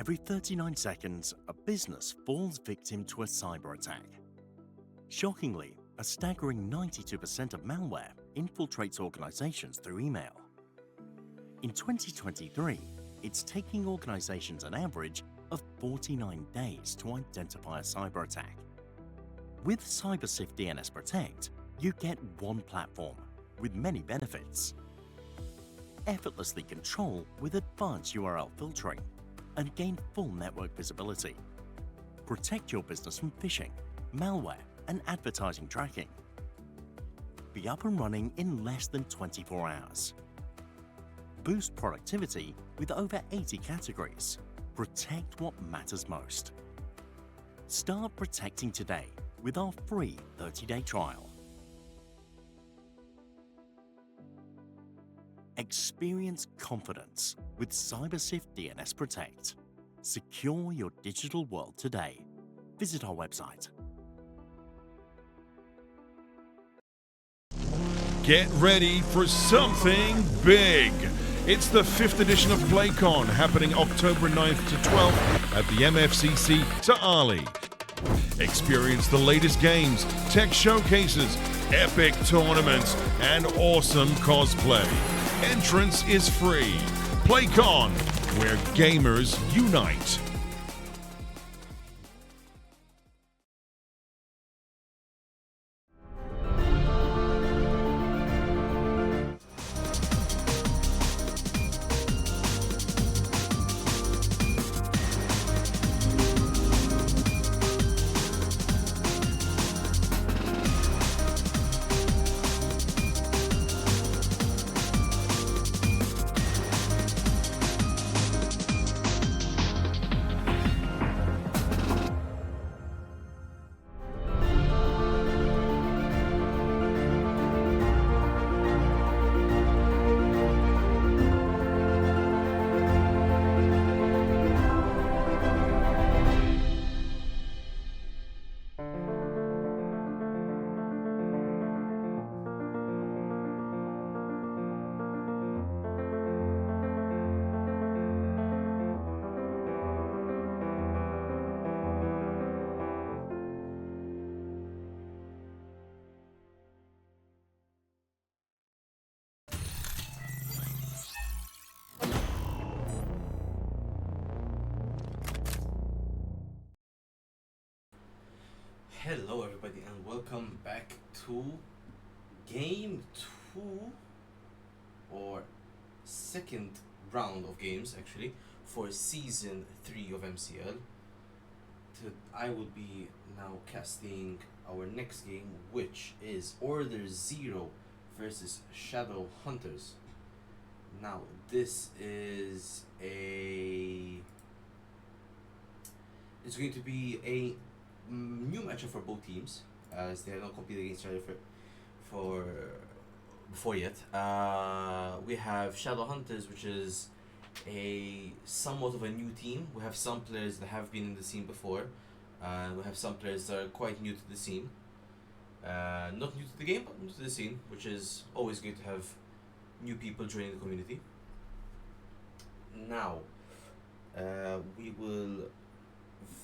every 39 seconds, a business falls victim to a cyber attack. Shockingly, a staggering 92% of malware infiltrates organizations through email. In 2023, it's taking organizations an average of 49 days to identify a cyber attack. With CyberSift DNS Protect, you get one platform with many benefits. Effortlessly control with advanced URL filtering and gain full network visibility. Protect your business from phishing, malware, and advertising tracking. Be up and running in less than 24 hours. Boost productivity with over 80 categories. Protect what matters most. Start protecting today with our free 30-day trial. Experience confidence with CyberSift DNS Protect. Secure your digital world today. Visit our website. Get ready for something big. It's the 5th edition of PlayCon, happening October 9th to 12th at the MFCC Taali. Experience the latest games, tech showcases, epic tournaments, and awesome cosplay. Entrance is free. PlayCon, where gamers unite. Hello everybody and welcome back to game 2 or second round of games actually for season 3 of MCL. I will be now casting our next game, which is Order Zero versus Shadow Hunters. Now this is it's going to be a new matchup for both teams, as they have not competed against each other for before yet. We have Shadow Hunters, which is a somewhat of a new team. We have some players that have been in the scene before. We have some players that are quite new to the scene. Not new to the game, but new to the scene, which is always good to have new people joining the community. Now, we will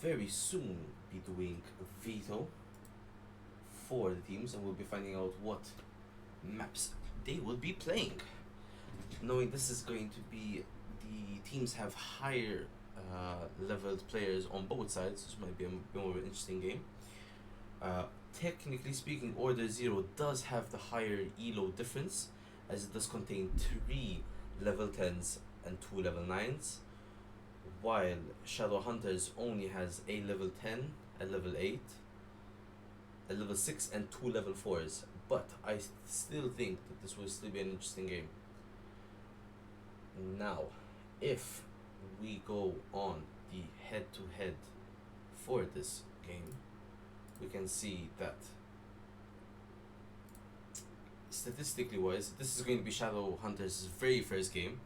very soon be doing veto for the teams, and we'll be finding out what maps they will be playing. Knowing this is going to be, the teams have higher leveled players on both sides, this might be a bit more of an interesting game. Technically speaking, Order Zero does have the higher elo difference, as it does contain 3 level 10s and 2 level 9s, while Shadow Hunters only has a level 10, a level 8, a level 6 and 2 level 4s, but I still think that this will still be an interesting game. Now, if we go on the head-to-head for this game, we can see that statistically wise, this is going to be Shadow Hunters' very first game.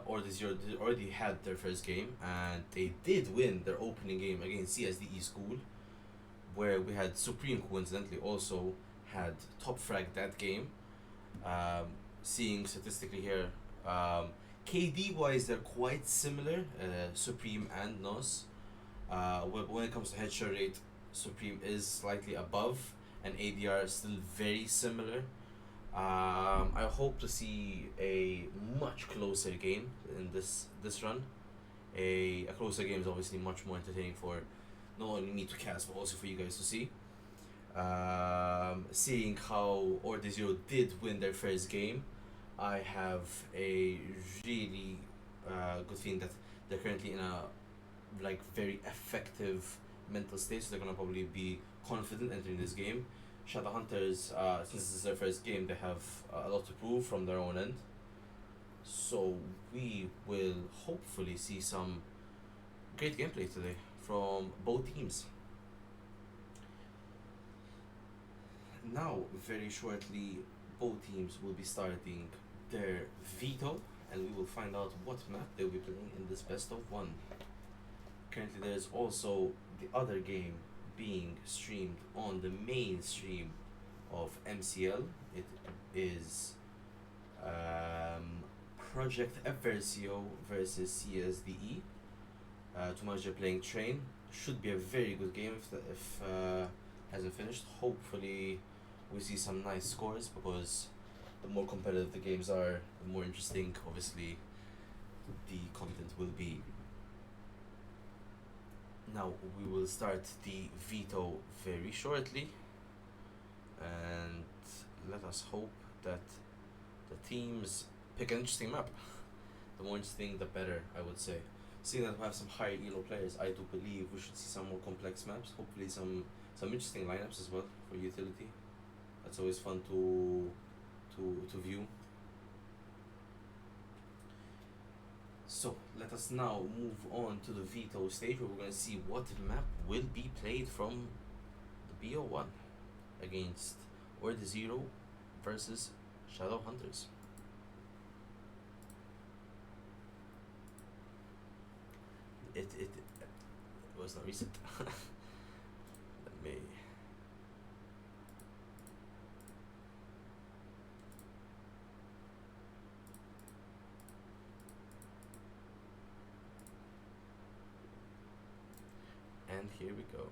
Order Zero already had their first game, and they did win their opening game against CSDE School, where we had Supreme coincidentally also had top frag that game. Seeing statistically here, KD wise, they're quite similar, Supreme and Nos. When it comes to headshot rate, Supreme is slightly above, and ADR is still very similar. I hope to see a much closer game in this run. A closer game is obviously much more entertaining for not only me to cast but also for you guys to see. Seeing how Order Zero did win their first game, I have a really good feeling that they're currently in a very effective mental state, so they're gonna probably be confident entering this game. Shadowhunters, since this is their first game, they have a lot to prove from their own end. So we will hopefully see some great gameplay today from both teams. Now, very shortly, both teams will be starting their veto, and we will find out what map they'll be playing in this best of one. Currently, there's also the other game being streamed on the main stream of MCL. It is Project Eversio versus CSDE. Tomorrow playing Train. Should be a very good game if hasn't finished. Hopefully we see some nice scores, because the more competitive the games are, the more interesting obviously the content will be. Now we will start the veto very shortly, and let us hope that the teams pick an interesting map. The more interesting, the better, I would say. Seeing that we have some higher elo players, I do believe we should see some more complex maps. Hopefully some interesting lineups as well for utility. That's always fun to view. So let us now move on to the veto stage, where we're going to see what map will be played from the BO1 against Order Zero versus Shadowhunters. It was not recent. Let me. And here we go.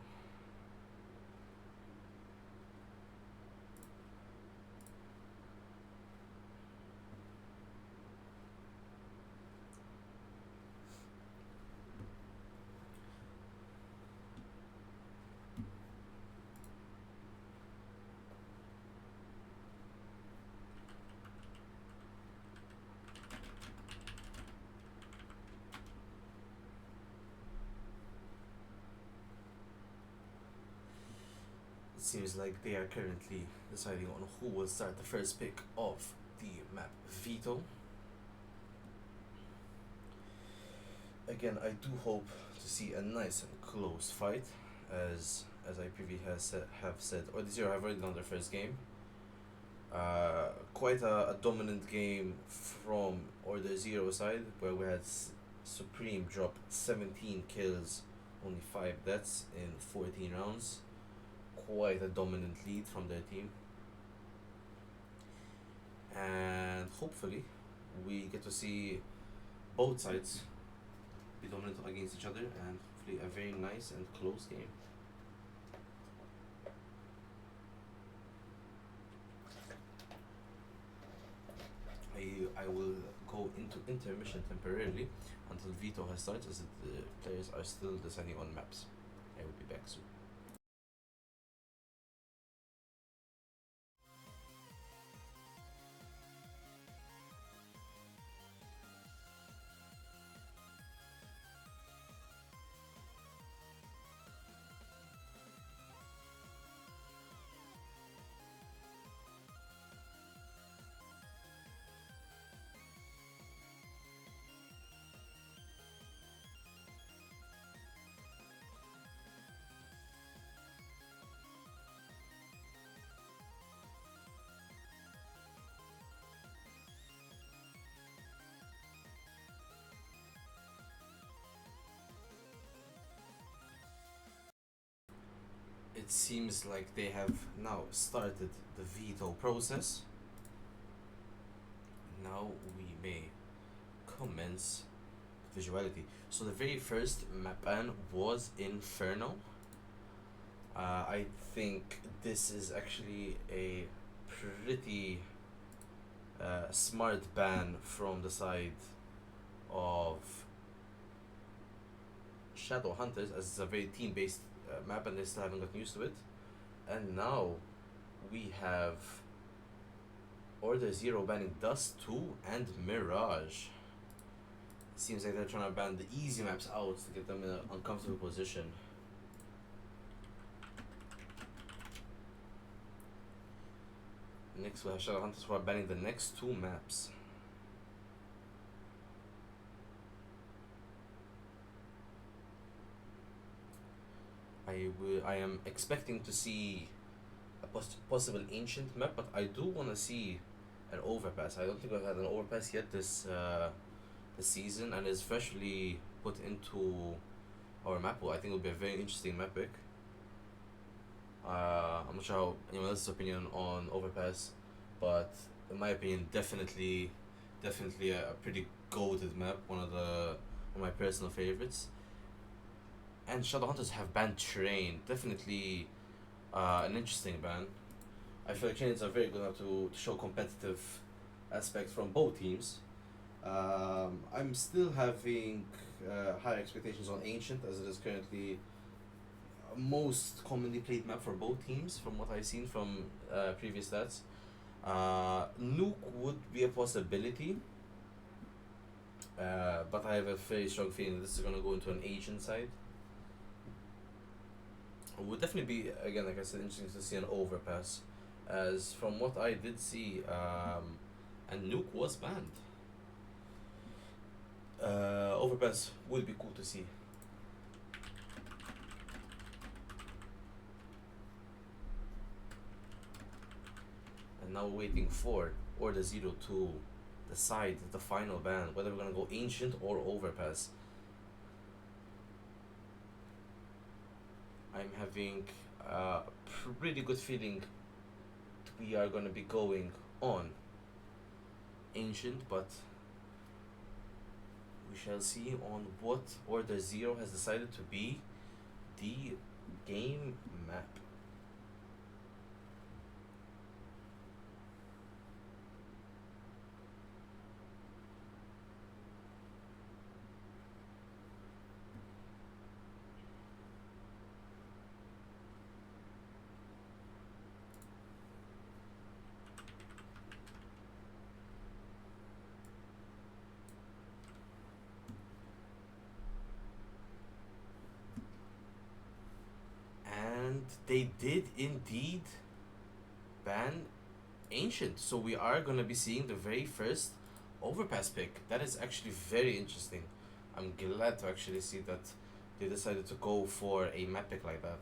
Seems like they are currently deciding on who will start the first pick of the map veto. Again, I do hope to see a nice and close fight, as I previously have said. Order Zero have already done their first game. Quite a dominant game from Order Zero side, where we had Supreme drop 17 kills, only 5 deaths in 14 rounds. Quite a dominant lead from their team, and hopefully we get to see both sides be dominant against each other, and hopefully a very nice and close game. I will go into intermission temporarily until veto has started, as the players are still deciding on maps. I will be back soon. It seems like they have now started the veto process. Now we may commence visuality. So the very first map ban was Inferno. I think this is actually a pretty smart ban from the side of Shadow Hunters, as it's a very team-based map and they still haven't gotten used to it. And now we have Order Zero banning Dust 2 and Mirage. Seems like they're trying to ban the easy maps out to get them in an uncomfortable position. Next we have Shadow Hunters who are banning the next two maps. I am expecting to see a possible ancient map, but I do want to see an overpass. I don't think we've had an overpass yet this season, and it's freshly put into our map pool. I think it'll be a very interesting map pick. I'm not sure how anyone else's opinion on overpass, but in my opinion, definitely a pretty goated map. One of my personal favorites. And Shadowhunters have banned Train. Definitely an interesting ban. I feel like Trains are very good enough to show competitive aspects from both teams. I'm still having higher expectations on Ancient, as it is currently most commonly played map for both teams from what I've seen from previous stats. Nuke would be a possibility, but I have a very strong feeling this is going to go into an Ancient side. It would definitely be, again, like I said, interesting to see an overpass, as from what I did see, and Nuke was banned. Overpass would be cool to see. And now we're waiting for Order Zero to decide the final ban, whether we're gonna go Ancient or Overpass. I'm having a pretty good feeling we are gonna be going on Ancient, but we shall see on what Order Zero has decided to be the game map. They did indeed ban Ancient, so we are going to be seeing the very first overpass pick. That is actually very interesting. I'm glad to actually see that they decided to go for a map pick like that.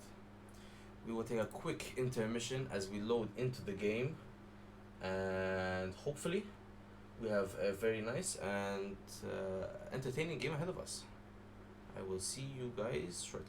We will take a quick intermission as we load into the game, and hopefully we have a very nice and entertaining game ahead of us. I will see you guys shortly.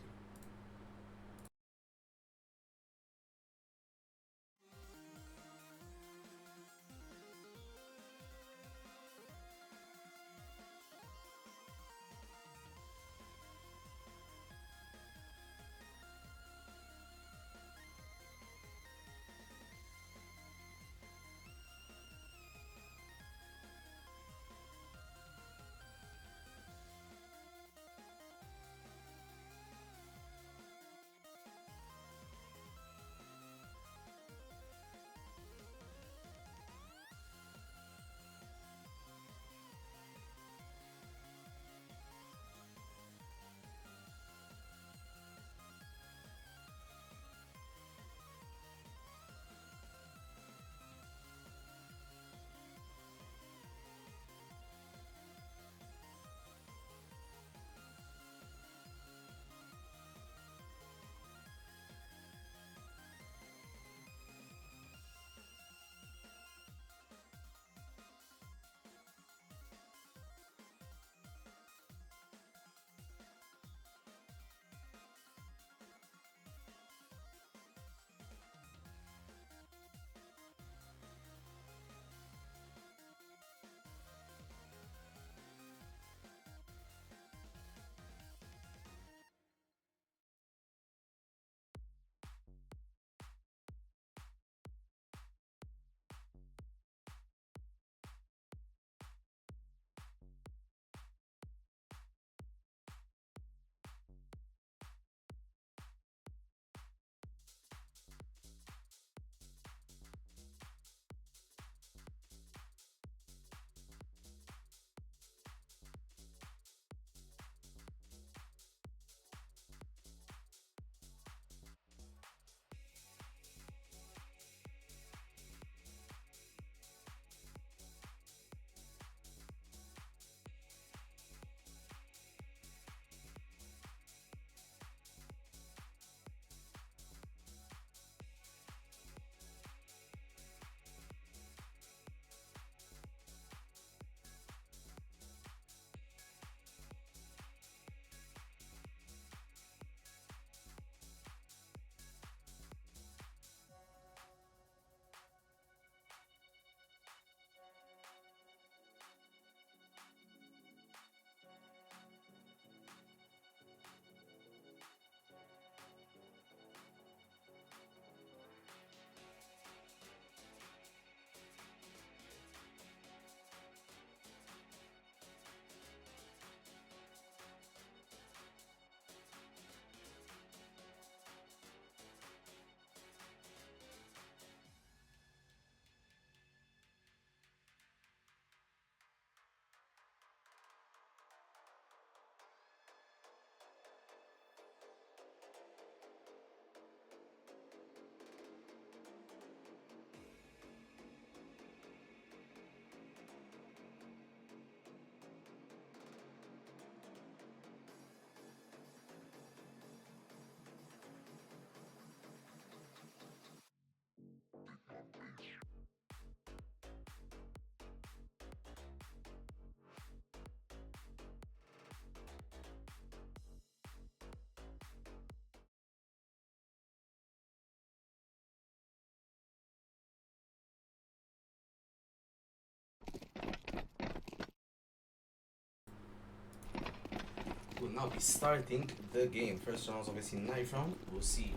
now be starting the game. First round is obviously knife round. We'll see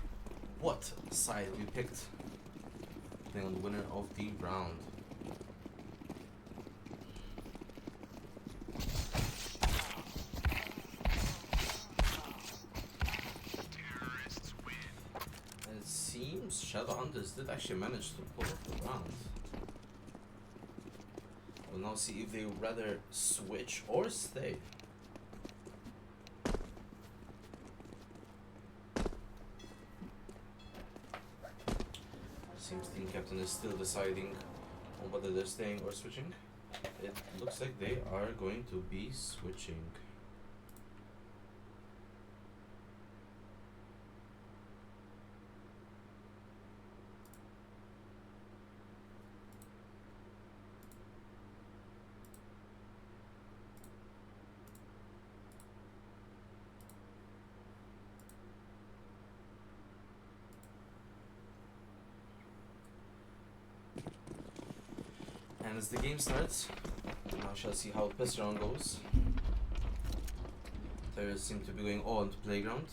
what side we picked, depending on the winner of the round. And it seems Shadowhunters did actually manage to pull off the round. We'll now see if they would rather switch or stay. Seems team captain is still deciding on whether they're staying or switching. It looks like they are going to be switching. And as the game starts, now shall see how this round goes. Players seem to be going all into playground.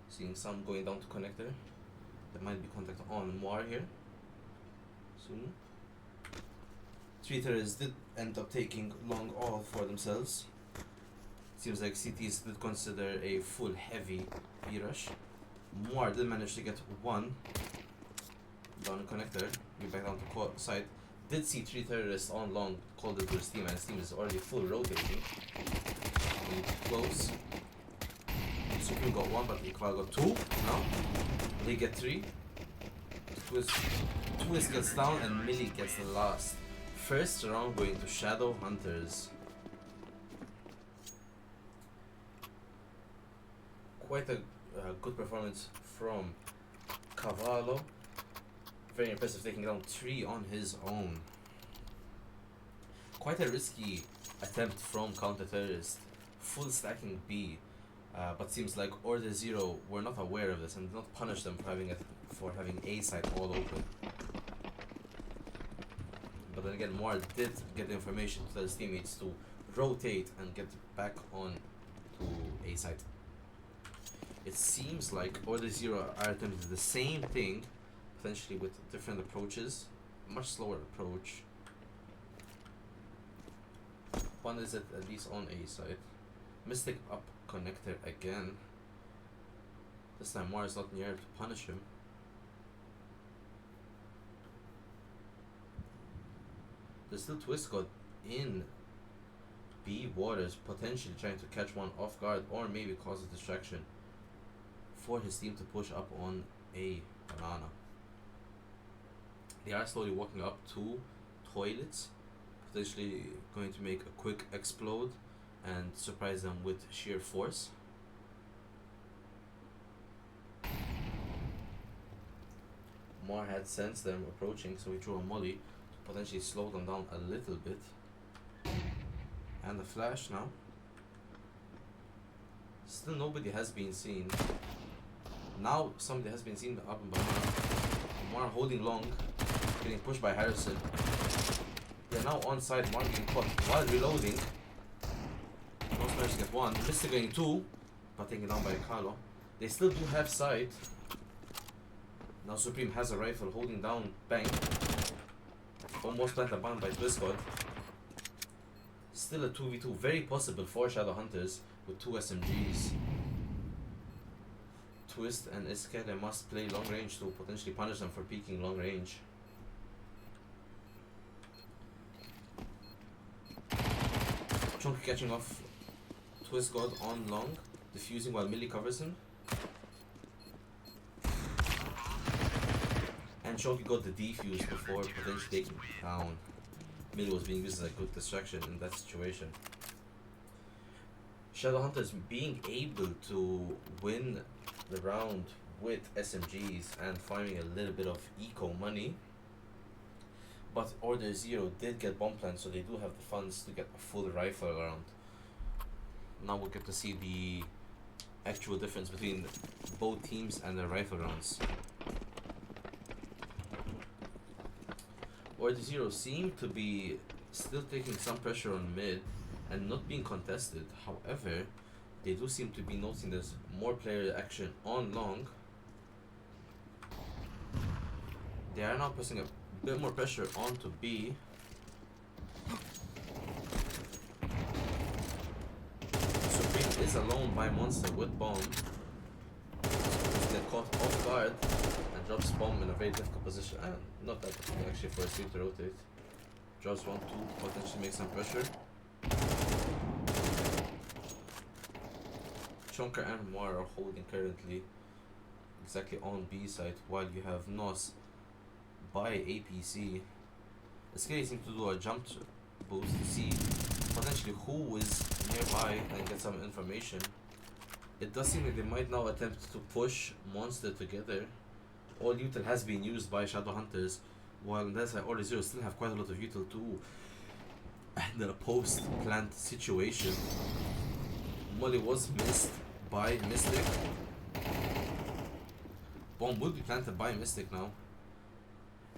Seeing some going down to connector. There might be contact on Moir here soon. Treaters did end up taking long all for themselves. Seems like CTs did consider a full heavy B-rush. Moir did manage to get one down the connector, get back down to side. Did see 3 terrorists on long, called it to his team, and his team is already full rotating. Close. Supreme got 1, but Iqbal got 2 now. They get 3. Twist gets down, and Millie gets the last. First round going to Shadowhunters. Quite a good performance from Cavallo. Very impressive, taking down 3 on his own. Quite a risky attempt from Counter Terrorist. Full stacking B, but seems like Order Zero were not aware of this and did not punish them for having A side all open. But then again, Moir did get the information to tell his teammates to rotate and get back on to A side. It seems like Order Zero are attempting the same thing, potentially with different approaches. Much slower approach. One is at least on A side. Mystic up connector again. This time Moir is not near to punish him. There's still Twist God in B waters, potentially trying to catch one off guard or maybe cause a distraction for his team to push up on a banana. They are slowly walking up to toilets, potentially going to make a quick explode and surprise them with sheer force. Moir had sensed them approaching, so he threw a molly to potentially slow them down a little bit. And the flash now. Still nobody has been seen. Now somebody has been seen up in banana. Moir holding long, getting pushed by Harrison. They're now on side, Moir getting caught while reloading. Most managed to get 1. Mister getting 2, but taken down by Carlo. They still do have sight. Now Supreme has a rifle holding down Bang. Almost planted bomb by Twist God. Still a 2v2, very possible for Shadowhunters with 2 SMGs. Twist and Iskele must play long range to potentially punish them for peeking long range. Chunky catching off Twist God on long, defusing while Millie covers him. And Chunky got the defuse before potentially taking down. Millie was being used as a good distraction in that situation. Shadowhunters being able to win the round with SMGs and finding a little bit of eco money. But Order Zero did get bomb plans, so they do have the funds to get a full rifle round. Now we'll get to see the actual difference between both teams and their rifle rounds. Order Zero seem to be still taking some pressure on mid and not being contested. However, they do seem to be noticing there's more player action on long. They are now pressing a bit more pressure onto B. Supreme is alone by Monster with bomb. They caught off guard and drops bomb in a very difficult position. Not that difficult actually for a team to rotate. Drops 1, 2, potentially make some pressure. Chonker and Moir are holding currently exactly on B side, while you have Nos by APC. Scary seems to do a jump boost to see potentially who is nearby and get some information. It does seem like they might now attempt to push Monster together. All util has been used by Shadowhunters, while on that side Order Zero still have quite a lot of util too. And in a post-plant situation, Molly was missed by Mystic. Bomb will be planted by Mystic now.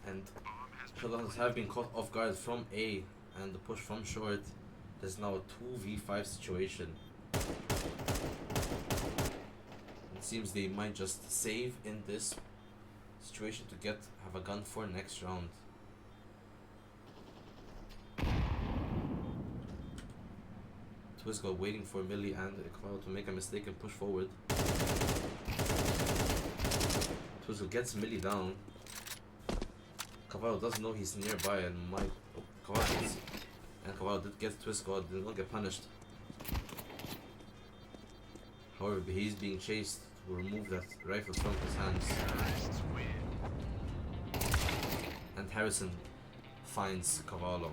And Shadowhunters have been caught off guard from A, and the push from short. There's now a 2v5 situation. It seems they might just save in this situation to have a gun for next round. Twisgo waiting for Millie and Cloud to make a mistake and push forward. Twisgo gets Millie down. Cavallo doesn't know he's nearby and might. Cavallo did get Twisgo, did not get punished. However, he's being chased to remove that rifle from his hands. And Harrison finds Cavallo.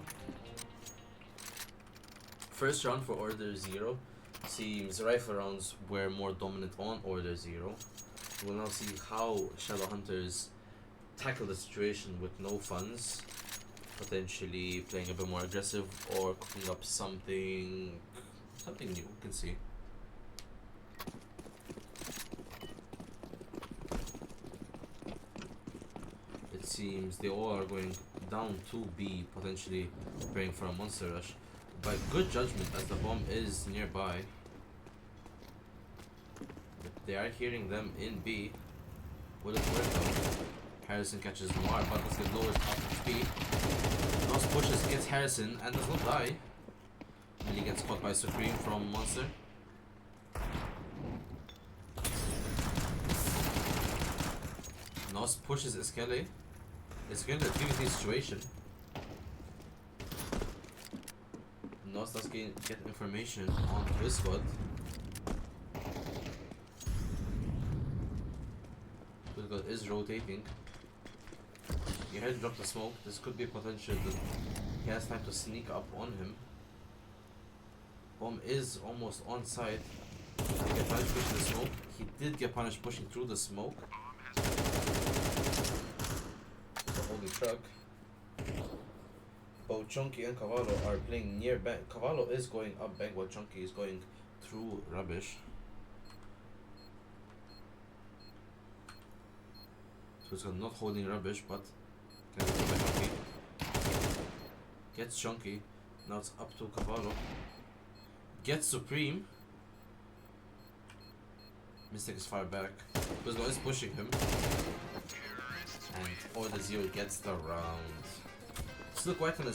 First round for Order Zero. Seems rifle rounds were more dominant on Order Zero. We'll now see how Shadowhunters tackle the situation with no funds. Potentially playing a bit more aggressive or cooking up something new. We can see. It seems they all are going down to B, potentially preparing for a monster rush. By good judgment, as the bomb is nearby. But they are hearing them in B. Will it work though? Harrison catches Noir, but let's get lowered up to B. Nos pushes, gets Harrison, and does not die. And he gets caught by Supreme from Monster. Nos pushes Escale. Escale in a 3v3 situation. Nos does get information on his squad. His squad is rotating. You heard him drop the smoke. This could be potential that he has time to sneak up on him. Bomb is almost on site. He get punished pushing the smoke. He did get punished pushing through the smoke. It's a holding truck. Both Chunky and Cavallo are playing near bank. Cavallo is going up bank while Chunky is going through rubbish. So it's not holding rubbish, but can get by Chunky. Gets Chunky. Now it's up to Cavallo. Gets Supreme. Mystic is far back. Twisgo is pushing him. And Order Zero gets the round. Still quite an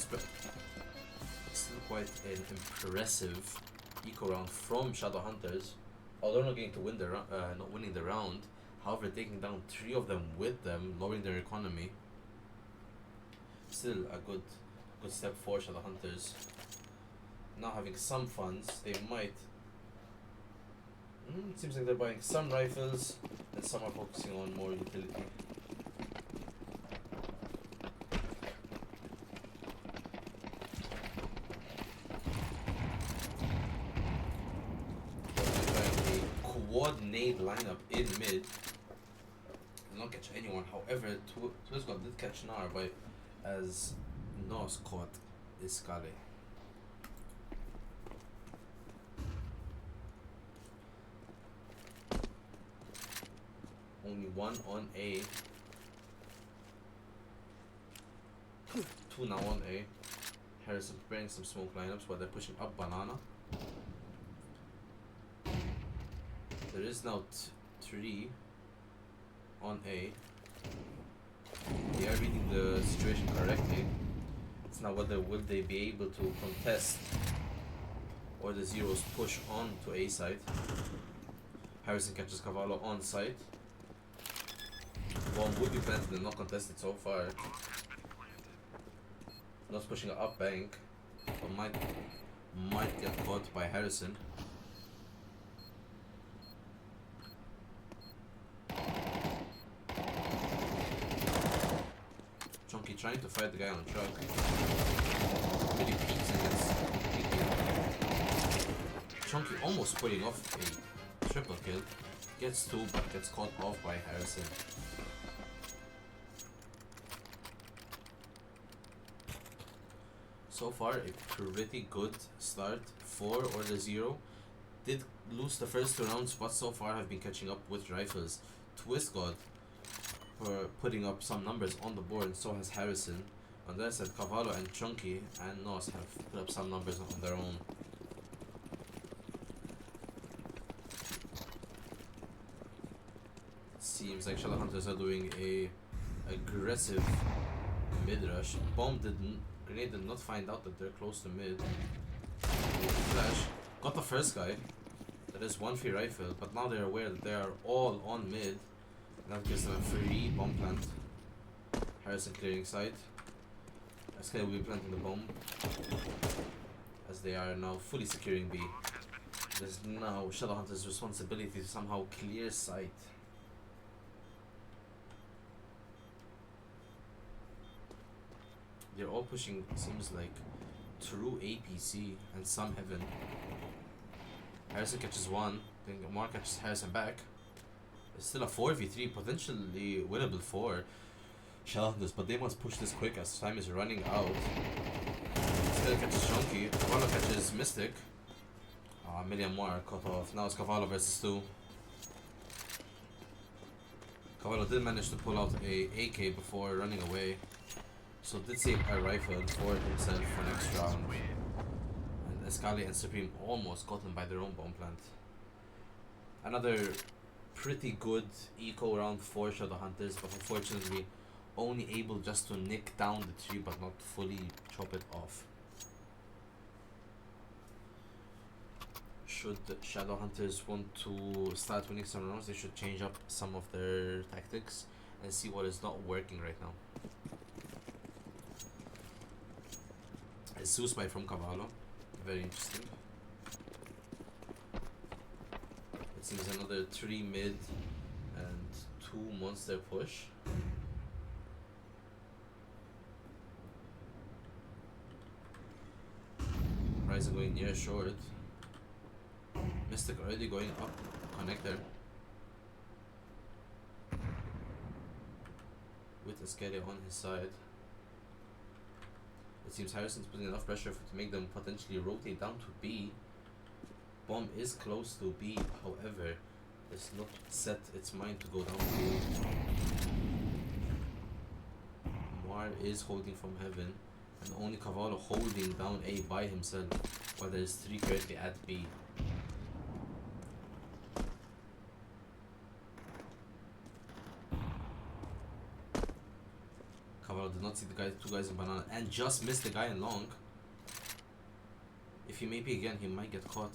impressive eco round from Shadowhunters. Although not getting to win the not winning the round, however taking down 3 of them with them, lowering their economy. Still a good step for Shadowhunters. Now having some funds, they might. It seems like they're buying some rifles, and some are focusing on more utility. Coordinate lineup in mid. Did not catch anyone. However, Twisgo did catch Nar by as Nos caught Escale. Only 1 on A. 2 now on A. Harrison preparing some smoke lineups while they're pushing up banana. There is now 3 on A. They are reading the situation correctly. It's now whether will they be able to contest or the zeros push on to A side. Harrison catches Cavallo on site. Bomb would be planted and not contested so far. Not pushing it up bank, but might get caught by Harrison. Chunky trying to fight the guy on the truck. Really peeks and gets completely. Chunky almost pulling off a triple kill. Gets 2 but gets caught off by Harrison. So far, a pretty good start. 4 or the 0. Did lose the first 2 rounds, but so far have been catching up with rifles. Twist God for putting up some numbers on the board, so has Harrison. On that side, Cavallo and Chunky and Nos have put up some numbers on their own. Seems like Shadow Hunters are doing a aggressive mid rush. Grenade did not find out that they're close to mid. Flash. Got the first guy. That is 1 free rifle, but now they're aware that they are all on mid. And that gives them a free bomb plant. Harrison clearing site. SK will be planting the bomb. As they are now fully securing B. It is now Shadowhunter's responsibility to somehow clear site. They're all pushing, seems like, through APC and some heaven. Harrison catches 1, then Mark catches Harrison back. It's still a 4v3, potentially winnable for Shadowhunters, but they must push this quick as time is running out. Still catches Chunky, Cavallo catches Mystic. A million more are cut off. Now it's Cavallo versus 2. Cavallo did manage to pull out a AK before running away. So did save a rifle for himself for next round. And Escali and Supreme almost got him by their own bomb plant. Another pretty good eco round for Shadowhunters, but unfortunately only able just to nick down the tree but not fully chop it off. Should Shadowhunters want to start winning some rounds, they should change up some of their tactics and see what is not working right now. A Zeus buy from Cavallo, very interesting. It seems another 3 mid and 2 monster push. Ryzen going near short. Mystic already going up connector. With Escali on his side. It seems Harrison's putting enough pressure to make them potentially rotate down to B. Bomb is close to B, however, it's not set its mind to go down to A. Mar is holding from heaven, and only Cavallo holding down A by himself, while there is 3 currently at B. Cavallo did not see the 2 guys in banana and just missed the guy in long. If he may be again, he might get caught.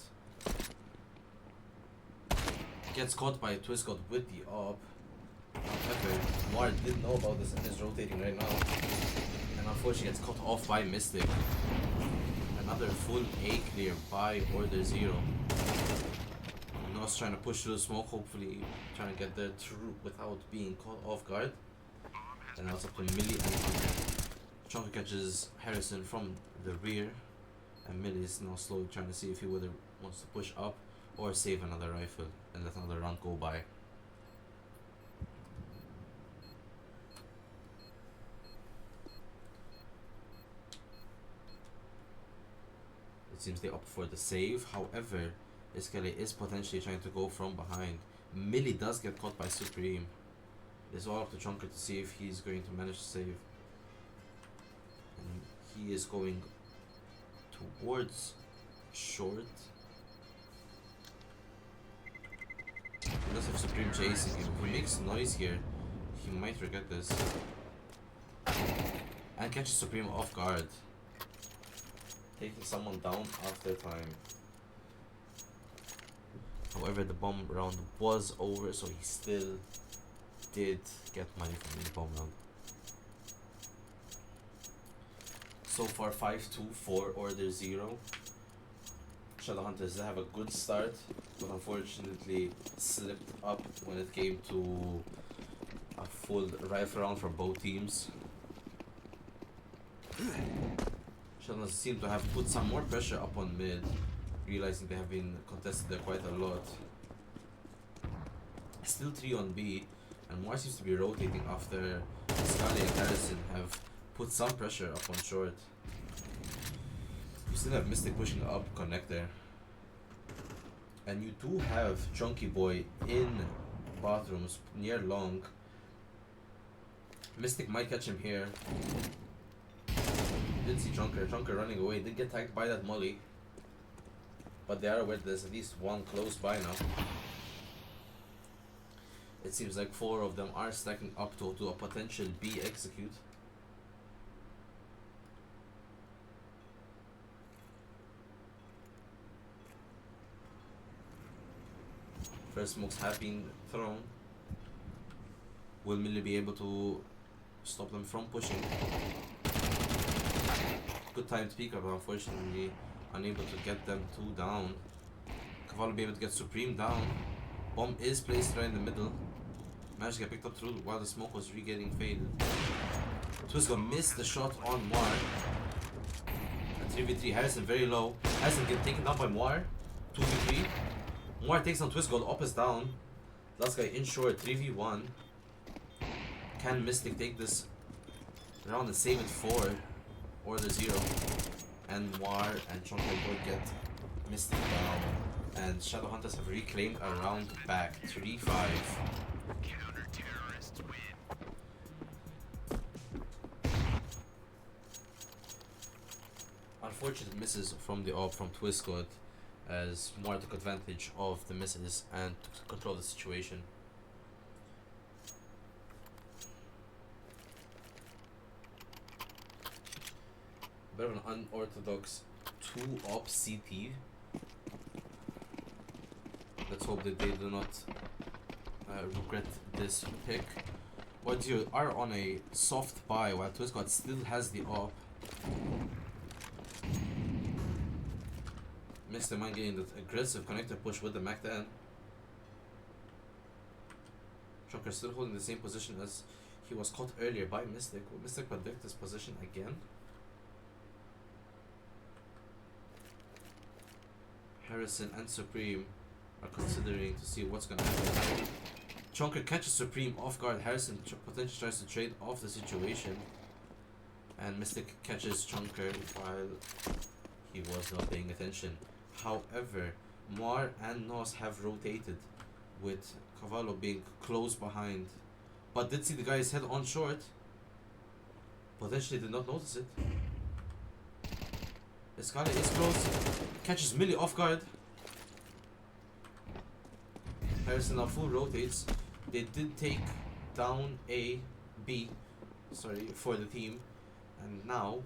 Gets caught by a twist god with the op. However, Mar didn't know about this and is rotating right now. And unfortunately gets caught off by Mystic. Another full A clear by Order 0. Nos trying to push through the smoke, hopefully trying to get there through without being caught off guard. And now it's up to Millie and Chunky catches Harrison from the rear. And Millie is now slowly trying to see if he whether wants to push up or save another rifle and let another round go by. It seems they opt for the save. However, Escali is potentially trying to go from behind. Millie does get caught by Supreme. It's all up to Chunker to see if he's going to manage to save. And he is going towards short. He does have Supreme chasing him. If he makes noise here, he might regret this. And catches Supreme off guard. Taking someone down after time. However, the bomb round was over, so he still did get money from the bomb round. So far 5-2 for Order 0. Shadowhunters have a good start, but unfortunately slipped up when it came to a full rifle round for both teams. Shadowhunters seem to have put some more pressure up on mid, realizing they have been contested there quite a lot. Still 3 on B, and more seems to be rotating after Scully and Harrison have put some pressure up on short. You still have Mystic pushing up connector. And you do have Chunky Boy in bathrooms near long. Mystic might catch him here. Didn't see Chunker running away. Did get tagged by that molly. But they are aware there's at least one close by now. It seems like 4 of them are stacking up to a potential B execute. First smokes have been thrown. Will Millie be able to stop them from pushing? Good time to peek up, but unfortunately unable to get them 2 down. Cavallo be able to get Supreme down. Bomb is placed right in the middle. Managed to get picked up through while the smoke was getting faded. Twisco missed the shot on Moir. At 3v3, Harrison very low. Harrison get taken down by Moir. 2v3. Moir takes on Twisco, up is down. Last guy in short, 3v1. Can Mystic take this round and save it for Order 0? And Moir and Chonka both get Mystic down. And Shadowhunters have reclaimed a round back, 3-5. Unfortunate misses from the AWP from Twisco, as Moir took advantage of the misses and took control of the situation. Bit of an unorthodox 2-op CT. Let's hope that they do not regret this pick. But you are on a soft buy while Twisco still has the AWP. Mr. Man getting that aggressive connector push with the Mac 10. Chunker still holding the same position as he was caught earlier by Mystic. Will Mystic predict this position again? Harrison and Supreme are considering to see what's gonna happen. Chunker catches Supreme off guard. Harrison potentially tries to trade off the situation. And Mystic catches Chunker while he was not paying attention. However, Moir and Nos have rotated, with Cavallo being close behind. But did see the guy's head on short. Potentially did not notice it. Escala is close. Catches Millie off guard. Harrison now full rotates. They did take down a B, for the team. And now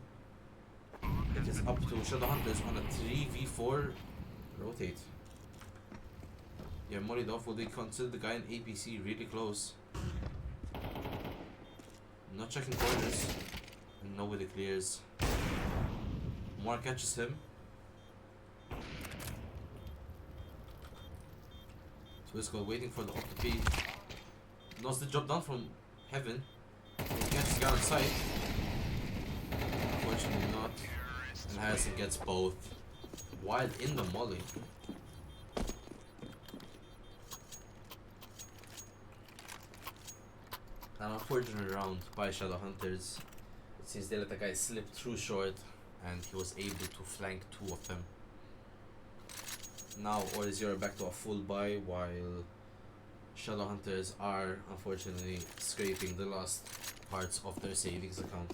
it is up to Shadowhunters on a 3v4 rotate. Yeah, Molidov, will they consider the guy in APC really close? Not checking corners. And nobody clears. Moir catches him. Twisco waiting for the op to peek. Knows the drop down from heaven. He catches the guy on sight. Unfortunately not. And Harrison gets both. Wild in the molly. An unfortunate round by Shadowhunters. It seems they let the guy slip through short and he was able to flank 2 of them. Now Order 0 back to a full buy while Shadowhunters are unfortunately scraping the last parts of their savings account.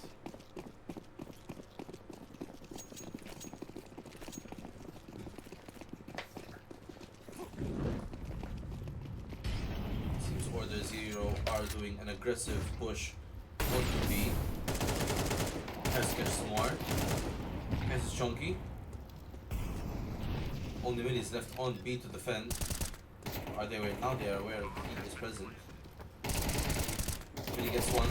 are doing an aggressive push onto B. Harrison catches more. Catches Chunky. Only Millie's left on B to defend. Are they aware? Now they are aware he is present. Millie gets one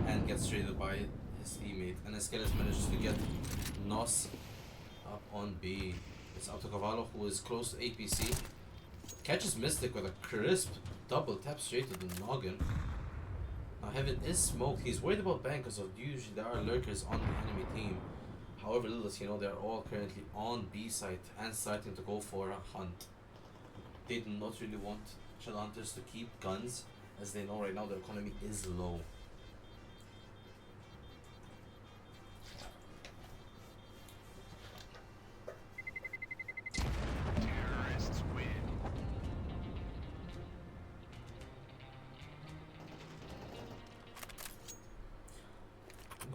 and gets traded by his teammate. And Eskeles manages to get Nos up on B. It's up to Cavallo, who is close to APC. Catches Mystic with a crisp double tap straight to the noggin. Now Heaven is smoked. He's worried about Bang because usually there are lurkers on the enemy team. However, little does he know, they are all currently on B site and starting to go for a hunt. They do not really want Shadowhunters to keep guns, as they know right now their economy is low.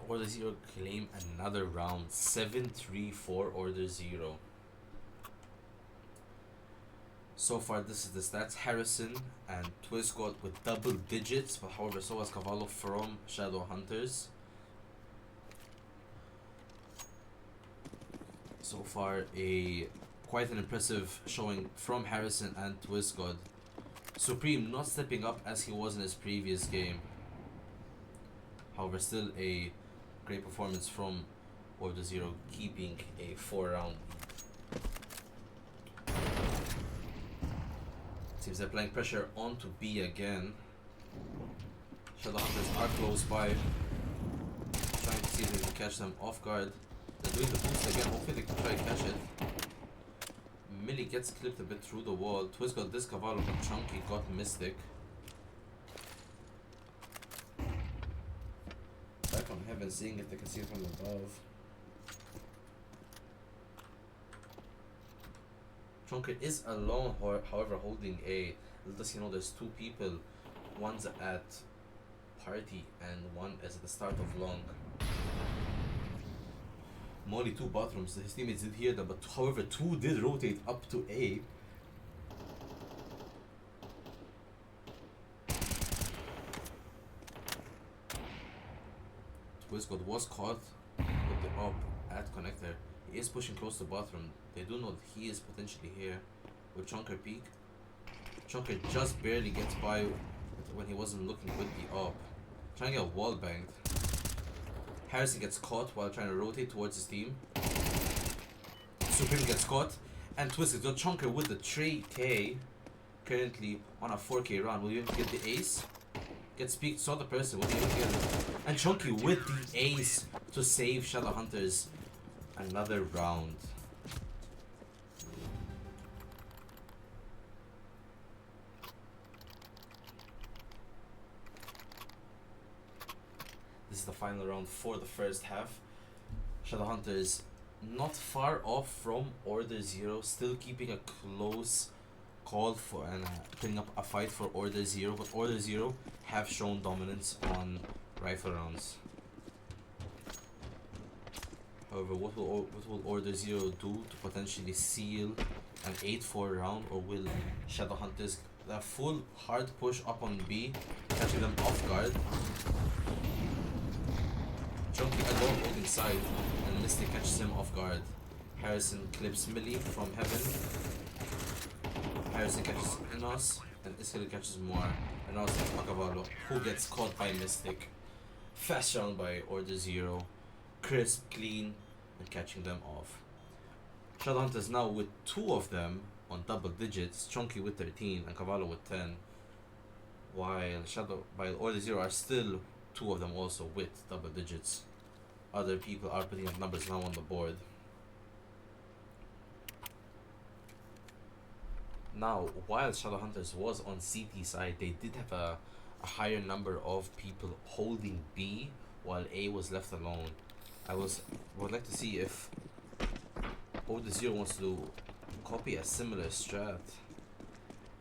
Order Zero claim another round. 7-3 for Order Zero. So far, this is the stats. Harrison and Twiscott with double digits, but however, so was Cavallo from Shadowhunters. So far, quite an impressive showing from Harrison and Twiscott. Supreme not stepping up as he was in his previous game. However, still a great performance from Order Zero, keeping a 4-round lead. Seems they're applying pressure onto B again. Shadowhunters are close by, trying to see if they can catch them off guard. They're doing the boost again, hopefully they can try to catch it. Millie gets clipped a bit through the wall. Twist got this Cavallo, but Chunky got Mystic. Back on Heaven, seeing if they can see it from above. Chunker is alone, however, holding A. Does he know there's two people? One's at party and one is at the start of long. Only two bathrooms. His teammates did hear them, but however, two did rotate up to A. Twiscott was caught with the up at connector. He is pushing close to bathroom. They do know that he is potentially here. With Chunker peek. Chunker just barely gets by when he wasn't looking with the up. Trying to get wall banged. Harrison gets caught while trying to rotate towards his team. Supreme gets caught. And Twisted got Chunker with the 3K. Currently on a 4K round. Will you even get the ace? Gets peeked, saw the person. Will you even get it? And Chunky with the ace to save Shadowhunters another round. This is the final round for the first half. Shadowhunters not far off from Order Zero, still keeping a close call for and putting up a fight for Order Zero, but Order Zero have shown dominance on rifle rounds. However, what will Order Zero do to potentially seal an 8-4 round, or will Shadowhunters a full hard push up on B, catching them off guard? Chunky alone holding side, and Mystic catches him off guard. Harrison clips Millie from Heaven. Harrison catches Enos, and Iskele catches more. Enos and Macavallo, who gets caught by Mystic. Fast round by Order Zero. Crisp, clean, and catching them off. Shadowhunters now with two of them on double digits, Chunky with 13 and Cavallo with 10. While Order Zero are still two of them also with double digits. Other people are putting up numbers now on the board. Now, while Shadowhunters was on CT side, they did have a higher number of people holding B, while A was left alone. Would like to see if Order Zero wants to copy a similar strat.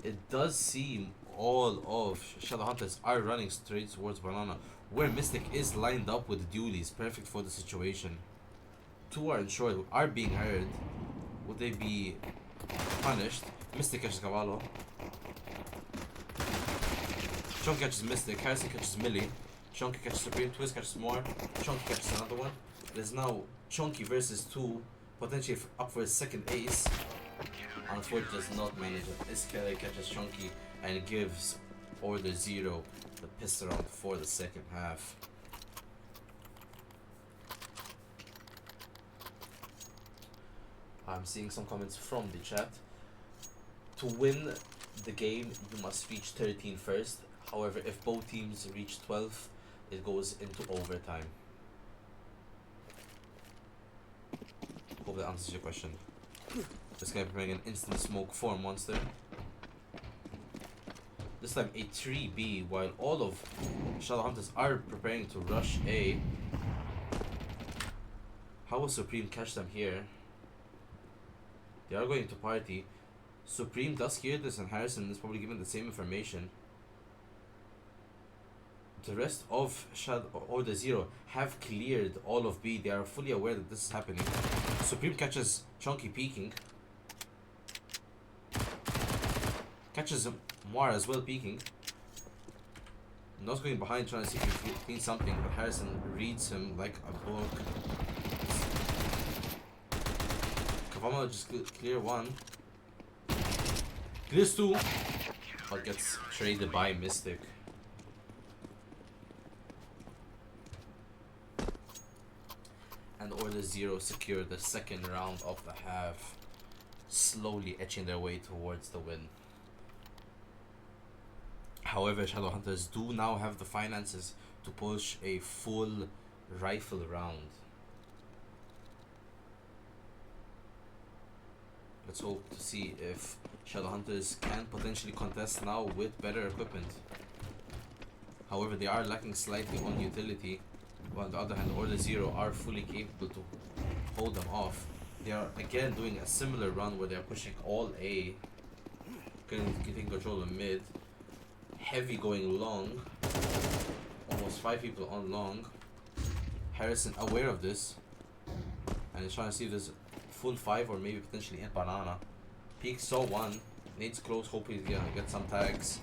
It does seem all of Shadowhunters are running straight towards Banana, where Mystic is lined up with dualies, perfect for the situation. Two are insured, are being hired. Would they be punished? Mystic catches Cavallo. Chunky catches Mystic, Harrison catches Millie, Chunky catches Supreme, Twist catches more, Chunky catches another one. It is now Chunky versus 2, potentially up for his second ace. Unfortunately, does not manage it. Iskele catches Chunky and gives Order Zero the piss around for the second half. I'm seeing some comments from the chat. To win the game, you must reach 13 first. However, if both teams reach 12, it goes into overtime. Hope that answers your question. This guy preparing an instant smoke for Monster. This time a 3B, while all of Shadowhunters are preparing to rush A. How will Supreme catch them here? They are going to party. Supreme does hear this, and Harrison is probably given the same information. The rest of Order Zero have cleared all of B. They are fully aware that this is happening. Supreme catches Chunky peeking. Catches Moir as well peeking. Not going behind trying to see if he cleans something, but Harrison reads him like a book. Kavama just clear one. Clears two, but gets traded by Mystic. And Order Zero secure the second round of the half, slowly etching their way towards the win. However, Shadowhunters do now have the finances to push a full rifle round. Let's hope to see if Shadowhunters can potentially contest now with better equipment. However, they are lacking slightly on utility. While on the other hand, Order Zero are fully capable to hold them off. They are again doing a similar run where they are pushing all A, getting control of mid. Heavy going long. Almost 5 people on long. Harrison aware of this and is trying to see if there's full 5 or maybe potentially in banana. Peak saw one. Needs close, hoping he's gonna get some tags.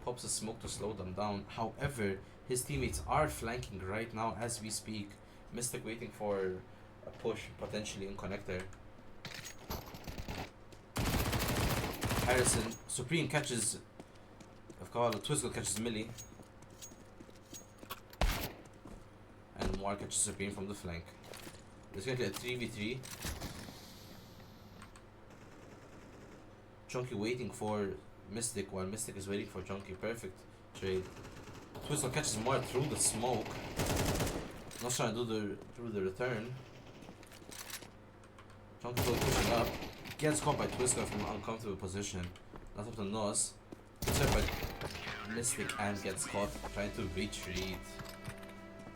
Pops a smoke to slow them down. However, his teammates are flanking right now as we speak. Mystic waiting for a push, potentially in connector. Harrison, Supreme catches Twizzle catches Millie. And Moir catches Supreme from the flank. There's going to be a 3v3. Chunky waiting for Mystic while Mystic is waiting for Chunky. Perfect trade. Twizzle catches Moir through the smoke. Not trying to do the return. Chunky still pushing up. Gets caught by Twizzle from an uncomfortable position. Not up to Nos. Set by Mystic and gets caught trying to retreat.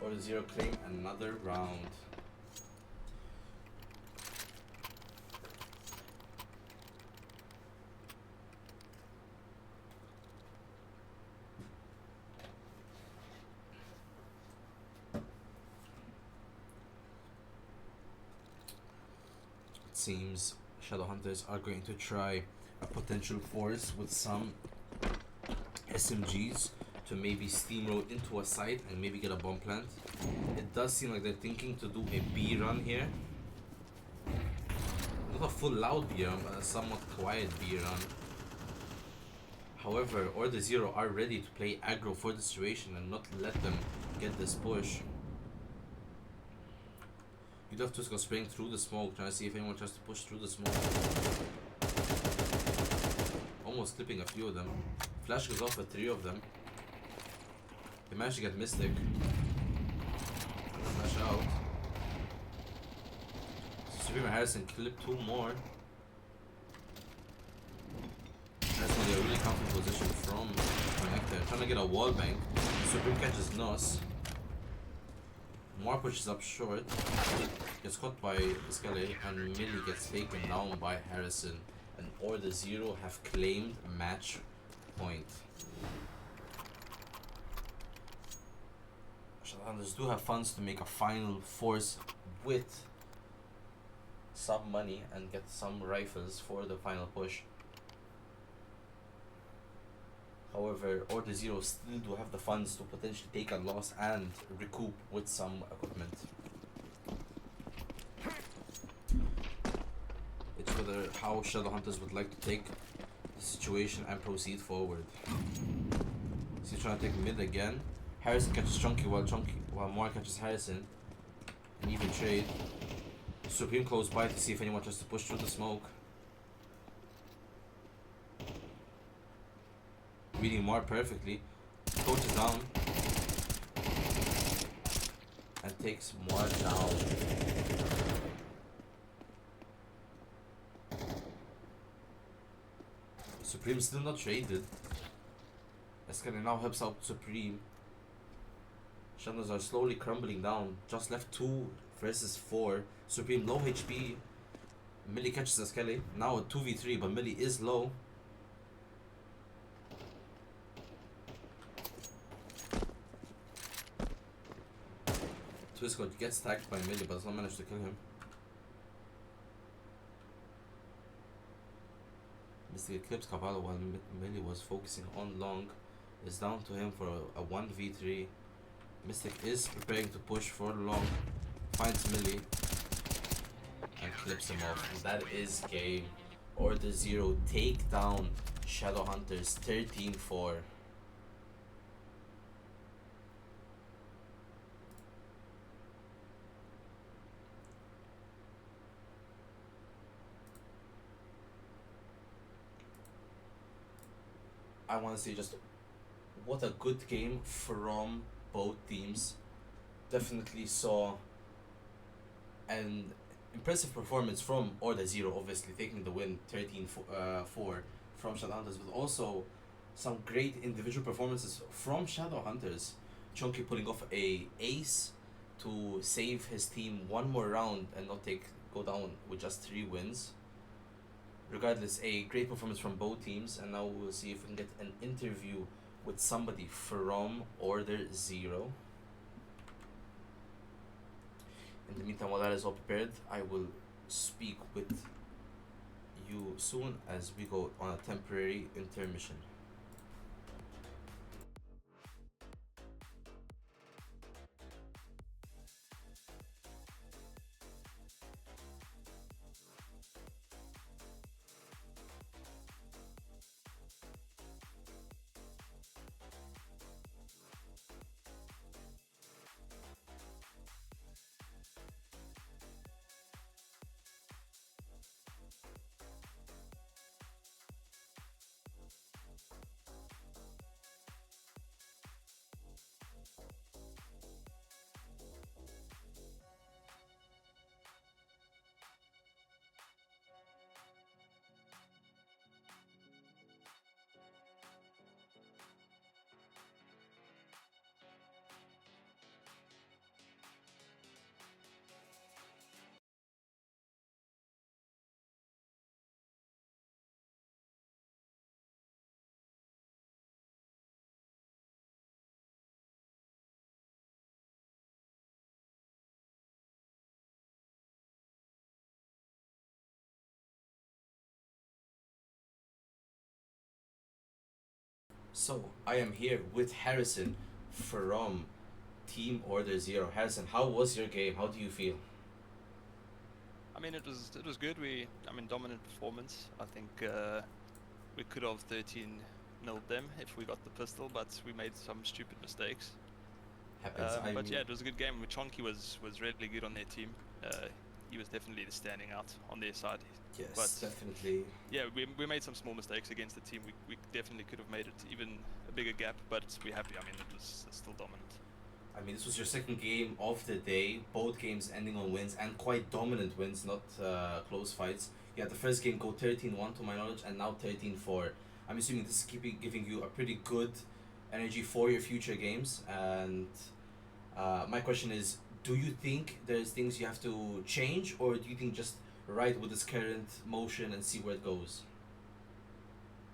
Order Zero claim another round. It seems Shadowhunters are going to try a potential force with some SMGs to maybe steamroll into a site and maybe get a bomb plant. It does seem like they're thinking to do a B run here. Not a full loud B run, but a somewhat quiet B run. However, Order Zero are ready to play aggro for the situation and not let them get this push. You'd have to go spraying through the smoke, trying to see if anyone tries to push through the smoke. Almost clipping a few of them. Flash goes off with 3 of them. They managed to get Mystic. Flash out. Supreme and Harrison clip 2 more. That's when they're really comfortable position from connector. Trying to get a wall bank. Supreme catches Nos. Moir pushes up short. Gets caught by Iskele and Millie gets taken down by Harrison. And Order Zero have claimed match point. Shadowhunters do have funds to make a final force with some money and get some rifles for the final push. However, Order Zero still do have the funds to potentially take a loss and recoup with some equipment. It's whether how Shadowhunters would like to take the situation and proceed forward. So he's trying to take mid again. Harrison catches Chunky while Moore catches Harrison. An even trade. Supreme close by to see if anyone tries to push through the smoke. Reading Moore perfectly. Coach is down. And takes Moore down. Supreme still not traded. Escalade now helps out Supreme. Shadows are slowly crumbling down. Just left 2 versus 4. Supreme low HP. Millie catches Escalade. Now a 2v3, but Millie is low. Twisco gets tagged by Millie, but does not manage to kill him. Mystic Eclipse Cavallo, while Millie was focusing on long, is down to him for a 1v3. Mystic is preparing to push for long, finds Millie, and clips him off. And that is game. Order Zero take down Shadowhunters 13-4. I want to say just what a good game from both teams. Definitely saw an impressive performance from Order Zero, obviously taking the win 13-4 from Shadowhunters, but also some great individual performances from Shadowhunters. Chunky pulling off a ace to save his team one more round and not go down with just 3 wins. Regardless, a great performance from both teams, and now we'll see if we can get an interview with somebody from Order Zero. In the meantime, while that is all prepared, I will speak with you soon as we go on a temporary intermission. So I am here with Harrison from Team Order Zero. Harrison, how was your game? How do you feel? I mean, it was good. Dominant performance. I think we could have 13-0'd them if we got the pistol, but we made some stupid mistakes. Happens. But yeah, it was a good game. Chonky was really good on their team. He was definitely standing out on their side. Yes, but definitely. Yeah, we made some small mistakes against the team. We definitely could have made it even a bigger gap, but we're happy. I mean, it was still dominant. I mean, this was your second game of the day. Both games ending on wins, and quite dominant wins, not close fights. You had the first game go 13-1 to my knowledge, and now 13-4. I'm assuming this is giving you a pretty good energy for your future games. And my question is, do you think there's things you have to change, or do you think just ride with this current motion and see where it goes?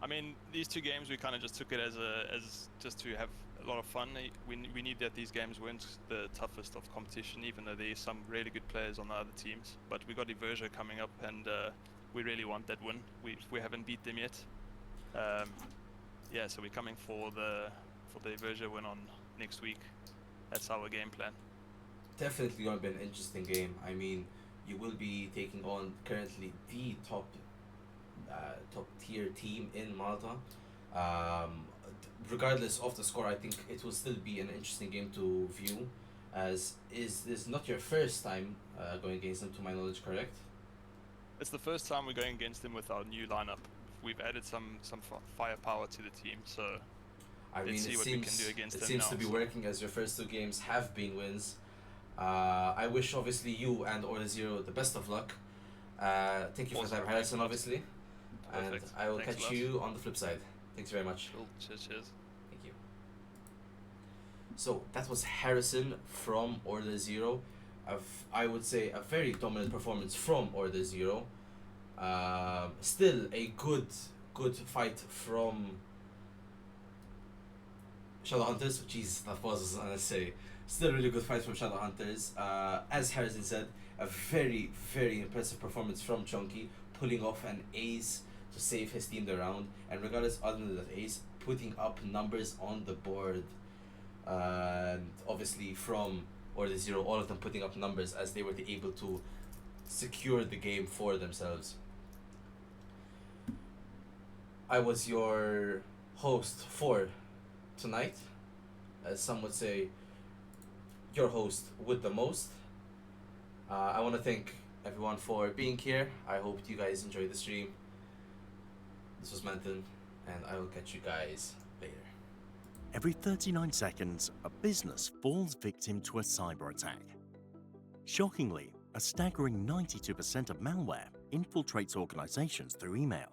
I mean, these 2 games we kind of just took it as just to have a lot of fun. We need that these games weren't the toughest of competition, even though there's some really good players on the other teams. But we got Eversia coming up, and we really want that win. We haven't beat them yet. yeah, so we're coming for the Verja win on next week. That's our game plan. Definitely going to be an interesting game. I mean, you will be taking on currently the top tier team in Malta. Regardless of the score, I think it will still be an interesting game to view, as is this not your first time going against them, to my knowledge, correct? It's the first time we're going against them with our new lineup. We've added some firepower to the team, so I mean, let's see what we can do against them now. It seems to be working, as your first 2 games have been wins. I wish, obviously, you and Order Zero the best of luck. Thank you for that, Harrison, obviously. Perfect. And I will Thanks catch you on the flip side. Thanks very much. Cool. Cheers. Thank you. So that was Harrison from Order Zero. I would say a very dominant performance from Order Zero. Still a good fight from Shadowhunters. Jeez, that was unnecessary. Still a really good fight from Shadowhunters. As Harrison said, a very impressive performance from Chunky, pulling off an ace to save his team the round, and regardless, other than that ace, putting up numbers on the board. And obviously from Order Zero, all of them putting up numbers as they were able to secure the game for themselves. I was your host for tonight, as some would say, your host with the most. I want to thank everyone for being here. I hope you guys enjoyed the stream. This was Manton, and I will catch you guys later. Every 39 seconds, a business falls victim to a cyber attack. Shockingly, a staggering 92% of malware infiltrates organizations through email.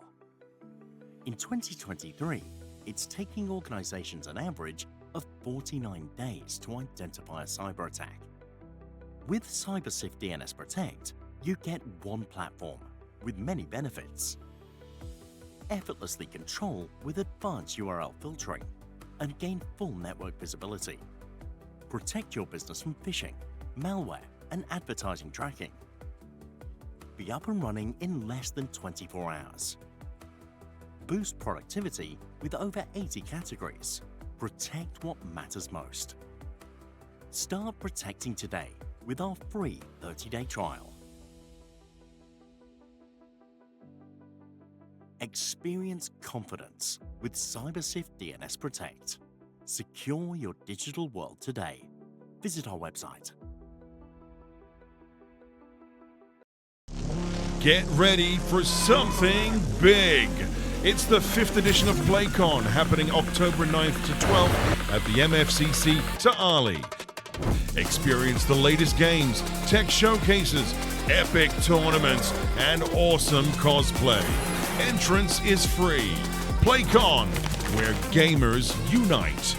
In 2023, it's taking organizations an average of 49 days to identify a cyber attack. With CyberSift DNS Protect, you get one platform with many benefits. Effortlessly control with advanced URL filtering and gain full network visibility. Protect your business from phishing, malware, and advertising tracking. Be up and running in less than 24 hours. Boost productivity with over 80 categories. Protect what matters most. Start protecting today with our free 30-day trial. Experience confidence with CyberSift DNS Protect. Secure your digital world today. Visit our website. Get ready for something big. It's the 5th edition of PlayCon, happening October 9th to 12th at the MFCC to Ali. Experience the latest games, tech showcases, epic tournaments, and awesome cosplay. Entrance is free. PlayCon, where gamers unite.